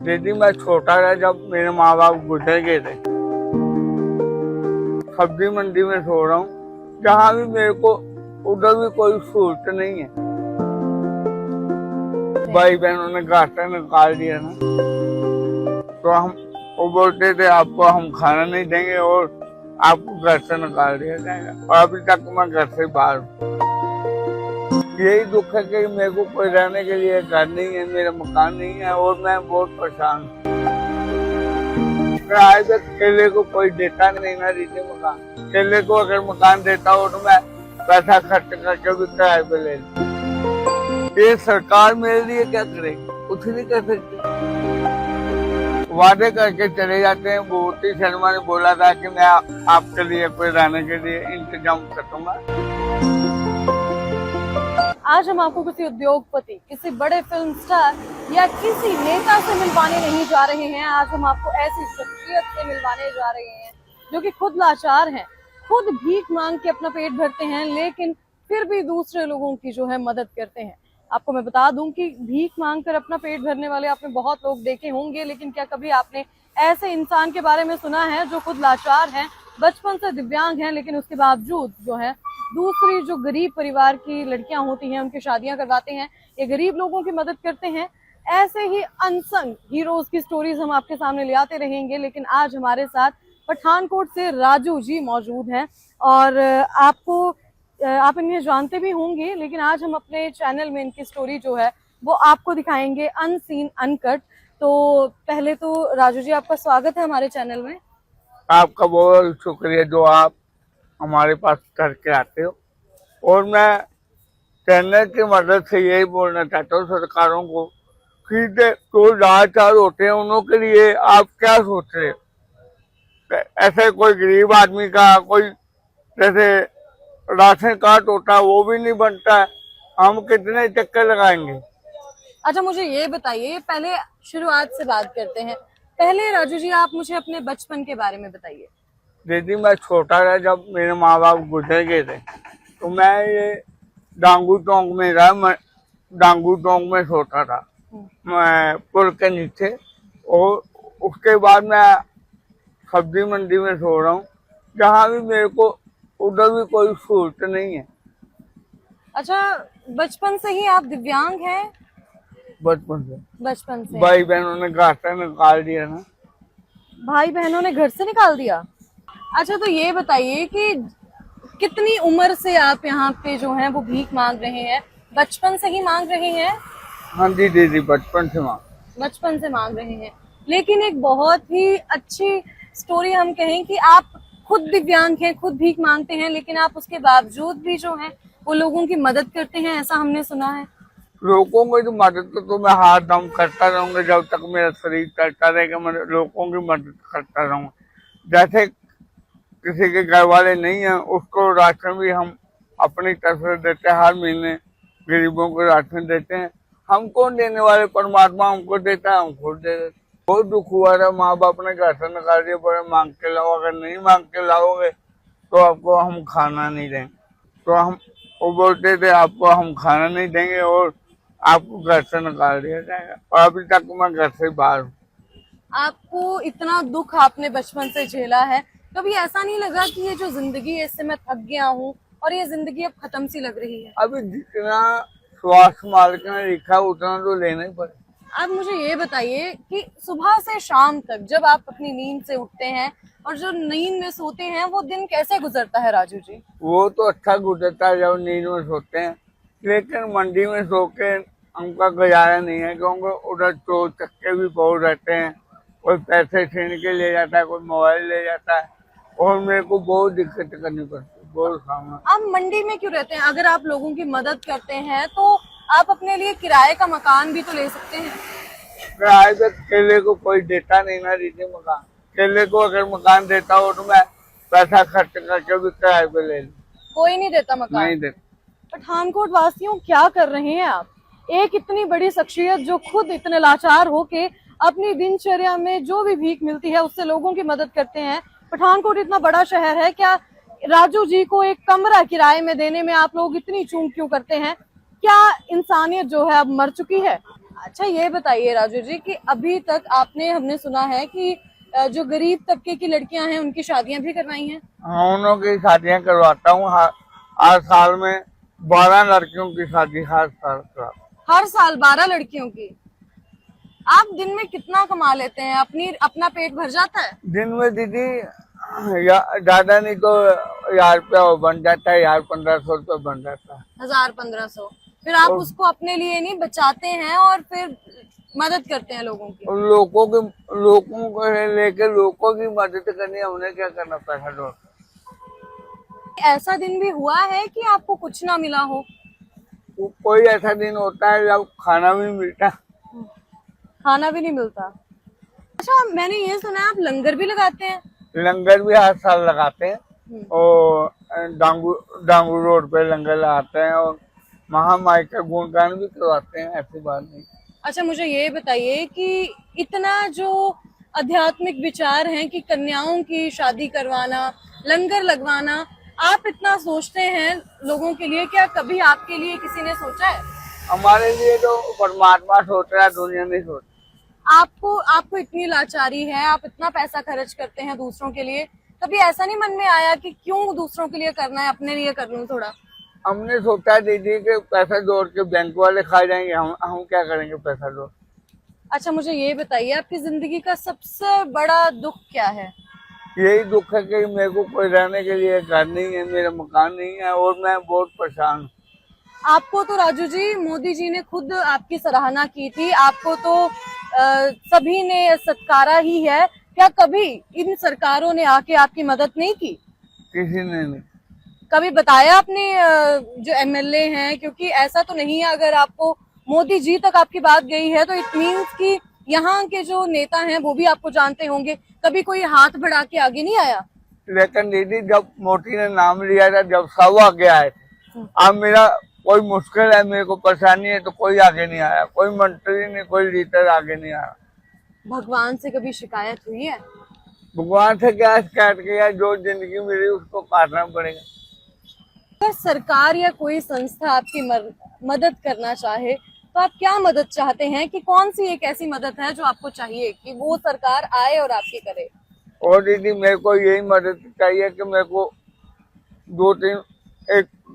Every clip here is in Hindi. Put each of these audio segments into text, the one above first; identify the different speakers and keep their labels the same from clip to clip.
Speaker 1: दीदी मैं छोटा था जब मेरे माँ बाप गुजर गए थे। सब्जी मंडी में सो रहा हूँ, जहाँ भी मेरे को उधर भी कोई सहूलत नहीं है। भाई बहनों ने घाटा निकाल दिया ना, तो हम वो बोलते थे आपको हम खाना नहीं देंगे और आपको घर से निकाल दिया जाएगा। और अभी तक मैं घर से बाहर हूँ। यही दुख है कि मेरे को कोई रहने के लिए घर नहीं है, मेरा मकान नहीं है और मैं बहुत परेशान हूँ। आज तक केले को कोई देता नहीं ना दीजिए मकान। केले को अगर मकान देता हो तो मैं पैसा खर्च करके भी किराए पे ले लूं। ये सरकार मेरे लिए क्या करेगी? कुछ नहीं कर सकती। वादे करके चले जाते हैं। भूपति शर्मा ने बोला था कि मैं आपके लिए कोई रहने के लिए इंतजाम करूंगा।
Speaker 2: आज हम आपको किसी उद्योगपति, किसी बड़े फिल्म स्टार या किसी नेता से मिलवाने नहीं जा रहे हैं। आज हम आपको ऐसी शख्सियत से मिलवाने जा रहे हैं जो कि खुद लाचार हैं, खुद भीख मांग के अपना पेट भरते हैं, लेकिन फिर भी दूसरे लोगों की जो है मदद करते हैं। आपको मैं बता दूं कि भीख मांग कर अपना पेट भरने वाले आपने बहुत लोग देखे होंगे, लेकिन क्या कभी आपने ऐसे इंसान के बारे में सुना है जो खुद लाचार हैं, बचपन से दिव्यांग हैं, लेकिन उसके बावजूद जो है दूसरी जो गरीब परिवार की लड़कियां होती हैं उनकी शादियां करवाते हैं, ये गरीब लोगों की मदद करते हैं। ऐसे ही अनसंग हीरोज की स्टोरीज हम आपके सामने ले आते रहेंगे, लेकिन आज हमारे साथ पठानकोट से राजू जी मौजूद हैं और आप इन्हें जानते भी होंगे, लेकिन आज हम अपने चैनल में इनकी स्टोरी जो है वो आपको दिखाएंगे अनसीन अनकट। तो पहले तो राजू जी आपका स्वागत है हमारे चैनल में।
Speaker 1: आपका बहुत शुक्रिया जो आप हमारे पास करके आते हो। और मैं चैनल की मदद से यही बोलना चाहता हूँ सरकारों को कि जो लाचार होते हैं उन्हों के लिए आप क्या सोच रहे हो? ऐसे कोई गरीब आदमी का कोई जैसे राशन कार्ड होता है वो भी नहीं बनता है, हम कितने चक्कर लगाएंगे?
Speaker 2: अच्छा मुझे ये बताइए, पहले शुरुआत से बात करते हैं। पहले राजू जी आप मुझे अपने बचपन के बारे में बताइए।
Speaker 1: दीदी मैं छोटा था जब मेरे माँ बाप गुजर गए थे, तो मैं ये डांगू चौक में रहा। मैं डांगू चौक में सोता था, मैं पुल के नीचे। और उसके बाद मैं सब्जी मंडी में सो रहा हूँ, जहाँ भी मेरे को उधर भी कोई सहूलत नहीं है।
Speaker 2: अच्छा, बचपन से ही आप दिव्यांग हैं?
Speaker 1: बचपन से भाई बहनों ने घाटा निकाल दिया ना।
Speaker 2: भाई बहनों ने घर से निकाल दिया? अच्छा तो ये बताइए कि कितनी उम्र से आप यहाँ पे जो है वो भीख मांग रहे हैं? बचपन से ही मांग रहे हैं?
Speaker 1: हाँ जी दीदी, बचपन से मांग
Speaker 2: रहे हैं। लेकिन एक बहुत ही अच्छी स्टोरी हम कहें कि आप खुद दिव्यांग हैं, खुद भीख मांगते हैं, लेकिन आप उसके बावजूद भी जो है वो लोगों की मदद करते हैं, ऐसा हमने सुना है।
Speaker 1: लोगों की तो मदद तो मैं हाथ दम करता रहूंगा जब तक मेरा शरीर चलता रहेगा। मैं लोगों की मदद करता रहूंगा। जैसे किसी के घर वाले नहीं है उसको राशन भी हम अपनी तरफ से देते हैं। हर महीने गरीबों को राशन देते हैं। हम कौन देने वाले? परमात्मा हमको देता है, हम खुद दे देते। बहुत दुख हुआ था, माँ बाप ने घर से निकाल दिया, बड़े मांग के लाओ, अगर नहीं मांग के लाओगे तो आपको हम खाना नहीं देंगे। तो हम वो बोलते थे आपको हम खाना नहीं देंगे और आपको घर से निकाल दिया जाएगा। और अभी तक मैं घर से बाहर हूँ।
Speaker 2: आपको इतना दुख आपने बचपन से झेला है, कभी ऐसा नहीं लगा कि ये जो जिंदगी है इससे मैं थक गया हूँ और ये जिंदगी अब खत्म सी लग रही है?
Speaker 1: अभी जितना स्वास्थ्य मालिक ने लिखा उतना तो लेना ही पड़े।
Speaker 2: आप मुझे ये बताइए कि सुबह से शाम तक जब आप अपनी नींद से उठते हैं और जो नींद में सोते हैं वो दिन कैसे गुजरता है राजू जी? वो
Speaker 1: तो अच्छा गुजरता है जब नींद में सोते हैं, लेकिन मंडी में सो के हमका गुजारा नहीं है, क्योंकि उधर चोर चक्के भी बहुत रहते हैं। कोई पैसे छीन के ले जाता है, कोई मोबाइल ले जाता है और मेरे को बहुत दिक्कत करनी पड़ती है, बहुत सामना।
Speaker 2: आप मंडी में क्यों रहते हैं? अगर आप लोगों की मदद करते हैं तो आप अपने लिए किराए का मकान भी तो ले सकते हैं।
Speaker 1: किराए पे केले को कोई देता नहीं ना दीजिए मकान। केले को अगर मकान देता हो तो मैं पैसा खर्च करके भी किराए पे ले लूं।
Speaker 2: कोई नहीं देता मकान?
Speaker 1: नहीं देता।
Speaker 2: पठानकोट वासियों क्या कर रहे हैं आप? एक इतनी बड़ी शख्सियत जो खुद इतने लाचार होके अपनी दिनचर्या में जो भी भीख मिलती है उससे लोगों की मदद करते हैं। पठानकोट इतना बड़ा शहर है, क्या राजू जी को एक कमरा किराए में देने में आप लोग इतनी चूक क्यों करते हैं? क्या इंसानियत जो है अब मर चुकी है? अच्छा ये बताइए राजू जी कि अभी तक आपने हमने सुना है कि जो गरीब तबके की लड़कियां हैं उनकी शादियां भी करवाई हैं।
Speaker 1: हाँ, उन्हों की शादियां करवाता हूँ। हर साल में 12 लड़कियों की शादी हर साल करवाता हूँ।
Speaker 2: हर साल 12 लड़कियों की। आप दिन में कितना कमा लेते हैं? अपना पेट भर जाता है?
Speaker 1: दिन में दीदी ज्यादा नहीं तो 1000 रुपया बन जाता है, 1500 रुपया बन जाता है।
Speaker 2: 1000-1500 फिर आप
Speaker 1: और
Speaker 2: उसको अपने लिए नहीं बचाते हैं और फिर मदद करते हैं लोगों की।
Speaker 1: लोगों को लेके लोगों की मदद करनी है, उन्हें क्या करना, पैसा दो।
Speaker 2: ऐसा दिन भी हुआ है कि आपको कुछ ना मिला हो?
Speaker 1: कोई ऐसा दिन होता है जब खाना भी मिलता है।
Speaker 2: खाना भी नहीं मिलता। अच्छा मैंने ये सुना है आप लंगर भी लगाते हैं।
Speaker 1: लंगर भी हर साल लगाते हैं और डांगू रोड पे लंगर लगाते हैं और महामाई का गुणगान भी करवाते हैं, ऐसी बात नहीं।
Speaker 2: अच्छा मुझे ये बताइए कि इतना जो आध्यात्मिक विचार हैं कि कन्याओं की शादी करवाना, लंगर लगवाना, आप इतना सोचते हैं लोगों के लिए, क्या कभी आपके लिए किसी ने सोचा है?
Speaker 1: हमारे लिए तो परमात्मा सोच रहा है, दुनिया नहीं सोच।
Speaker 2: आपको इतनी लाचारी है, आप इतना पैसा खर्च करते हैं दूसरों के लिए, कभी ऐसा नहीं मन में आया कि क्यों दूसरों के लिए करना है, अपने लिए कर लूं थोड़ा?
Speaker 1: हमने सोचा है दीदी कि पैसा जोड़ के बैंक वाले खा जाएंगे, हम क्या करेंगे पैसा जोड़।
Speaker 2: अच्छा मुझे ये बताइए आपकी जिंदगी का सबसे बड़ा दुख क्या है?
Speaker 1: यही दुख है कि मेरे को कोई रहने के लिए घर नहीं है, मेरा मकान नहीं है और मैं बहुत परेशान हूँ।
Speaker 2: आपको तो राजू जी मोदी जी ने खुद आपकी सराहना की थी, आपको तो सभी ने सत्कारा ही है। क्या कभी इन सरकारों ने आके आपकी मदद नहीं की?
Speaker 1: किसी ने नहीं।
Speaker 2: कभी बताया अपने जो एमएलए हैं, क्योंकि ऐसा तो नहीं है अगर आपको मोदी जी तक आपकी बात गई है तो इट मीन्स कि यहाँ के जो नेता हैं वो भी आपको जानते होंगे। कभी कोई हाथ बढ़ा के आगे नहीं आया?
Speaker 1: लेकिन दीदी जब मोदी ने नाम लिया था, जब सब आगे आए थे। अब मेरा कोई मुश्किल है, मेरे को परेशानी है तो कोई आगे नहीं आया, कोई मंत्री नहीं, कोई लीडर आगे नहीं आया।
Speaker 2: भगवान से कभी शिकायत हुई है?
Speaker 1: भगवान से क्या शिकायत किया, जो जिंदगी मिली उसको काटना पड़ेगा।
Speaker 2: अगर सरकार या कोई संस्था आपकी मदद करना चाहे तो आप क्या मदद चाहते हैं कि कौन सी एक ऐसी मदद है जो आपको चाहिए कि वो सरकार आए और आपकी करे?
Speaker 1: और दीदी मेरे को यही मदद चाहिए कि मेरे को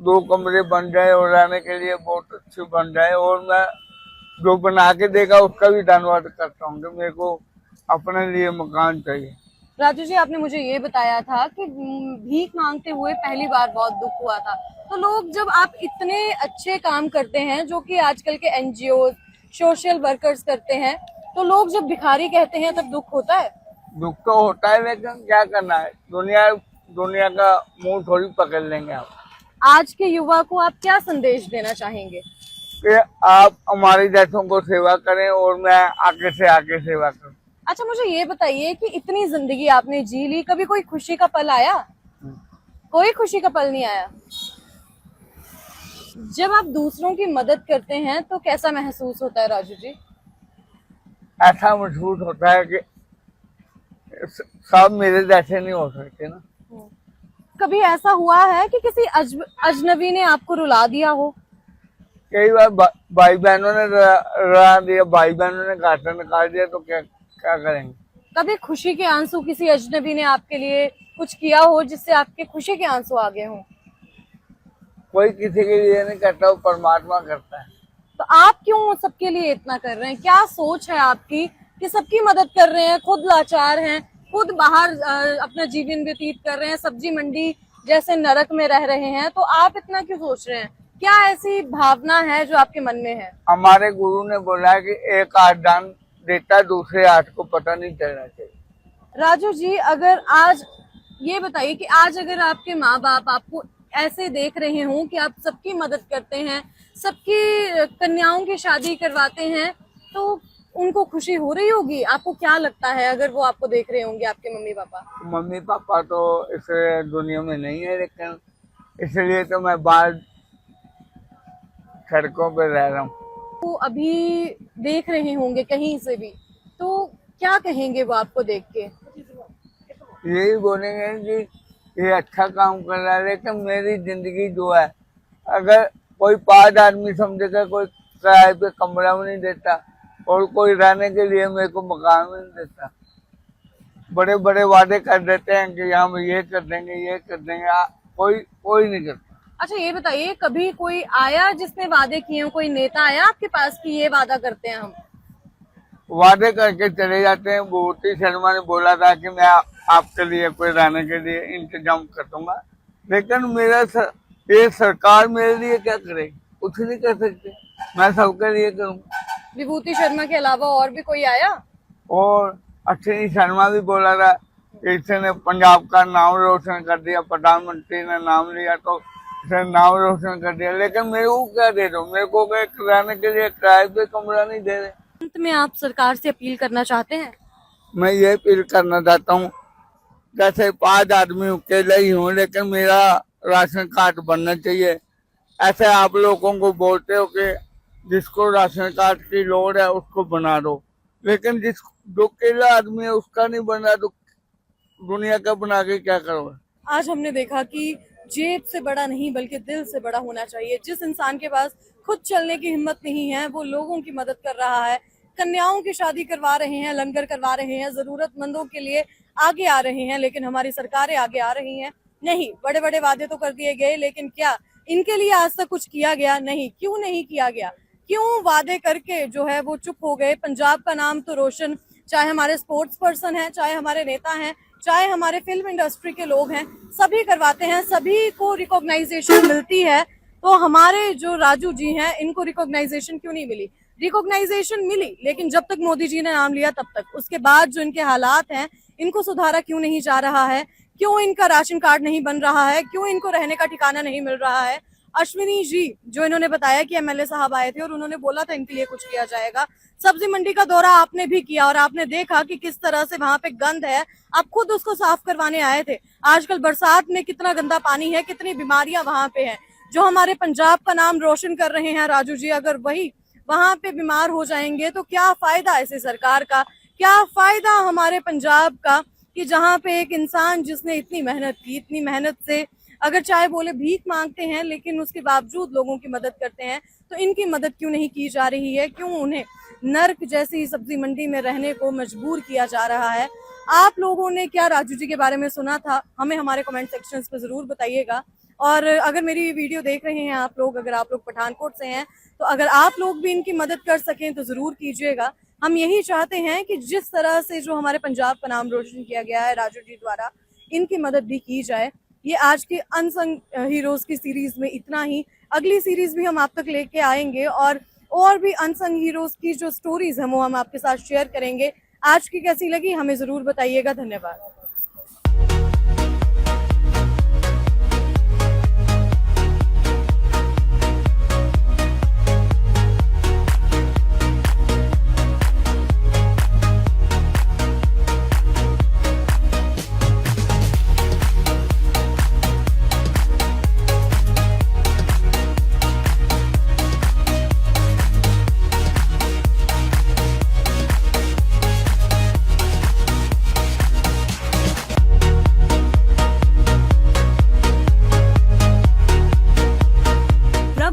Speaker 1: 2 कमरे बन जाए और रहने के लिए बहुत अच्छे बन जाए, और मैं जो बना के देगा उसका भी धन्यवाद करता हूँ कि मेरे को अपने लिए मकान चाहिए।
Speaker 2: राजू जी आपने मुझे ये बताया था कि भीख मांगते हुए पहली बार बहुत दुख हुआ था, तो लोग जब आप इतने अच्छे काम करते हैं जो कि आजकल के एनजीओ सोशल वर्कर्स करते हैं, तो लोग जब भिखारी कहते हैं तब दुख होता है?
Speaker 1: दुख तो होता है, लेकिन क्या करना है, दुनिया का मुंह थोड़ी पकड़ लेंगे आप।
Speaker 2: आज के युवा को आप क्या संदेश देना चाहेंगे?
Speaker 1: कि आप हमारे जैसों को सेवा करें और मैं आगे से आगे सेवा करूं।
Speaker 2: अच्छा मुझे ये बताइए कि इतनी जिंदगी आपने जी ली, कभी कोई खुशी का पल आया? कोई खुशी का पल नहीं आया। जब आप दूसरों की मदद करते हैं तो कैसा महसूस होता है राजू जी?
Speaker 1: ऐसा महसूस होता है कि सब मेरे जैसे नहीं हो सकते ना।
Speaker 2: कभी ऐसा हुआ है कि किसी अजनबी ने आपको रुला दिया हो?
Speaker 1: कई बार भाई बहनों ने रुला दिया, भाई बहनों ने घाटा निकाल दिया, तो क्या करेंगे।
Speaker 2: कभी खुशी के आंसू किसी अजनबी ने आपके लिए कुछ किया हो जिससे आपके खुशी के आंसू आ गए हों?
Speaker 1: कोई किसी के लिए नहीं करता, वो परमात्मा करता है।
Speaker 2: तो आप क्यों सबके लिए इतना कर रहे हैं? क्या सोच है आपकी कि सबकी मदद कर रहे हैं, खुद लाचार हैं, खुद बाहर अपना जीवन व्यतीत कर रहे हैं, सब्जी मंडी जैसे नरक में रह रहे हैं, तो आप इतना क्यों सोच रहे हैं? क्या ऐसी भावना है जो आपके मन में है?
Speaker 1: हमारे गुरु ने बोला है कि एक हाथ दान देता, दूसरे हाथ को पता नहीं चलना चाहिए।
Speaker 2: राजू जी अगर आज ये बताइए कि आज अगर आपके माँ बाप आपको ऐसे देख रहे हों कि आप सबकी मदद करते हैं, सबकी कन्याओं की शादी करवाते हैं, तो उनको खुशी हो रही होगी? आपको क्या लगता है अगर वो आपको देख रहे होंगे, आपके मम्मी पापा?
Speaker 1: मम्मी पापा तो इस दुनिया में नहीं है, लेकिन इसलिए तो मैं बाहर सड़कों पे रह रहा हूँ।
Speaker 2: वो अभी देख रहे होंगे कहीं से भी, तो क्या कहेंगे वो आपको देख के?
Speaker 1: यही बोलेंगे कि ये अच्छा काम कर रहा है, लेकिन मेरी जिंदगी जो है, अगर कोई 5 आदमी समझेगा, कोई किराए पे कमरा भी नहीं देता, और कोई रहने के लिए मेरे को मकान भी नहीं देता। बड़े बड़े वादे कर देते हैं कि हम ये कर देंगे, ये कर देंगे, कोई नहीं करता।
Speaker 2: अच्छा ये बताइए, कभी कोई आया जिसने वादे किए हो, कोई नेता आया आपके पास कि ये वादा करते हैं हम?
Speaker 1: वादे करके चले जाते हैं। भूपति शर्मा ने बोला था कि मैं आपके लिए कोई रहने के लिए इंतजाम कर दूंगा, लेकिन ये सरकार मेरे लिए क्या करे, कुछ नहीं कर सकते। मैं सबके लिए करूंगा।
Speaker 2: विभूति शर्मा के अलावा और भी कोई आया?
Speaker 1: और अश्विनी शर्मा भी बोला था, इसने पंजाब का नाम रोशन कर दिया, प्रधानमंत्री ने नाम लिया तो इसने नाम रोशन कर दिया, लेकिन मेरे को क्या दे दो, मेरे को रहने के लिए किराए पे कमरा नहीं दे रहे।
Speaker 2: अंत में आप सरकार से अपील करना चाहते हैं?
Speaker 1: मैं ये अपील करना चाहता हूँ, जैसे 5 आदमी अकेले ही हूँ, लेकिन मेरा राशन कार्ड बनना चाहिए। ऐसे आप लोगों को बोलते हो कि जिसको राशन कार्ड की लोड़ है उसको बना दो, लेकिन जो अकेला आदमी है उसका नहीं बना तो दुनिया का बना के क्या करोगे।
Speaker 2: आज हमने देखा कि जेब से बड़ा नहीं बल्कि दिल से बड़ा होना चाहिए। जिस इंसान के पास खुद चलने की हिम्मत नहीं है वो लोगों की मदद कर रहा है, कन्याओं की शादी करवा रहे हैं, लंगर करवा रहे हैं, जरूरतमंदों के लिए आगे आ रहे हैं। लेकिन हमारी सरकारें आगे आ रही हैं नहीं। बड़े बड़े वादे तो कर दिए गए, लेकिन क्या इनके लिए आज तक कुछ किया गया? नहीं। क्यों नहीं किया गया? क्यों वादे करके जो है वो चुप हो गए? पंजाब का नाम तो रोशन, चाहे हमारे स्पोर्ट्स पर्सन हैं, चाहे हमारे नेता हैं, चाहे हमारे फिल्म इंडस्ट्री के लोग हैं, सभी करवाते हैं, सभी को रिकॉग्नाइजेशन मिलती है। तो हमारे जो राजू जी हैं इनको रिकॉग्नाइजेशन क्यों नहीं मिली? रिकॉग्नाइजेशन मिली, लेकिन जब तक मोदी जी ने नाम लिया तब तक। उसके बाद जो इनके हालात हैं इनको सुधारा क्यों नहीं जा रहा है? क्यों इनका राशन कार्ड नहीं बन रहा है? क्यों इनको रहने का ठिकाना नहीं मिल रहा है? अश्विनी जी जो इन्होंने बताया कि एमएलए साहब आए थे और उन्होंने बोला था इनके लिए कुछ किया जाएगा। सब्जी मंडी का दौरा आपने भी किया और आपने देखा कि किस तरह से वहां पे गंद है, आप खुद उसको साफ करवाने आए थे। आजकल बरसात में कितना गंदा पानी है, कितनी बीमारियां वहां पे हैं। जो हमारे पंजाब का नाम रोशन कर रहे हैं राजू जी, अगर वही वहां पे बीमार हो जाएंगे तो क्या फायदा ऐसे सरकार का? क्या फायदा हमारे पंजाब का कि जहाँ पे एक इंसान जिसने इतनी मेहनत की, इतनी मेहनत से अगर चाहे बोले भीख मांगते हैं, लेकिन उसके बावजूद लोगों की मदद करते हैं, तो इनकी मदद क्यों नहीं की जा रही है? क्यों उन्हें नर्क जैसी सब्जी मंडी में रहने को मजबूर किया जा रहा है? आप लोगों ने क्या राजू जी के बारे में सुना था? हमें हमारे कमेंट सेक्शंस पे जरूर बताइएगा। और अगर मेरी वीडियो देख रहे हैं आप लोग, अगर आप लोग पठानकोट से हैं, तो अगर आप लोग भी इनकी मदद कर सकें तो जरूर कीजिएगा। हम यही चाहते हैं कि जिस तरह से जो हमारे पंजाब का नाम रोशन किया गया है राजू जी द्वारा, इनकी मदद भी की जाए। ये आज की अनसंग हीरोज की सीरीज में इतना ही। अगली सीरीज भी हम आप तक लेके आएंगे और भी अनसंग हीरोज की जो स्टोरीज हैं वो हम आपके साथ शेयर करेंगे। आज की कैसी लगी हमें जरूर बताइएगा। धन्यवाद।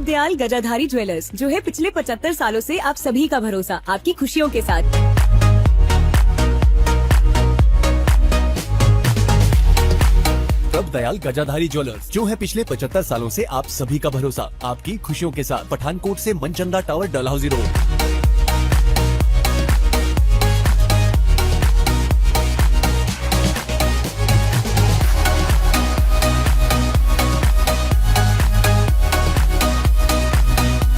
Speaker 3: दयाल गजाधारी ज्वेलर्स, जो है पिछले 75 सालों से आप सभी का भरोसा, आपकी खुशियों के साथ।
Speaker 4: प्रभ दयाल गजाधारी ज्वेलर्स, जो है पिछले 75 सालों से आप सभी का भरोसा, आपकी खुशियों के साथ। पठानकोट से मनचंदा टावर, डलहौजी रोड।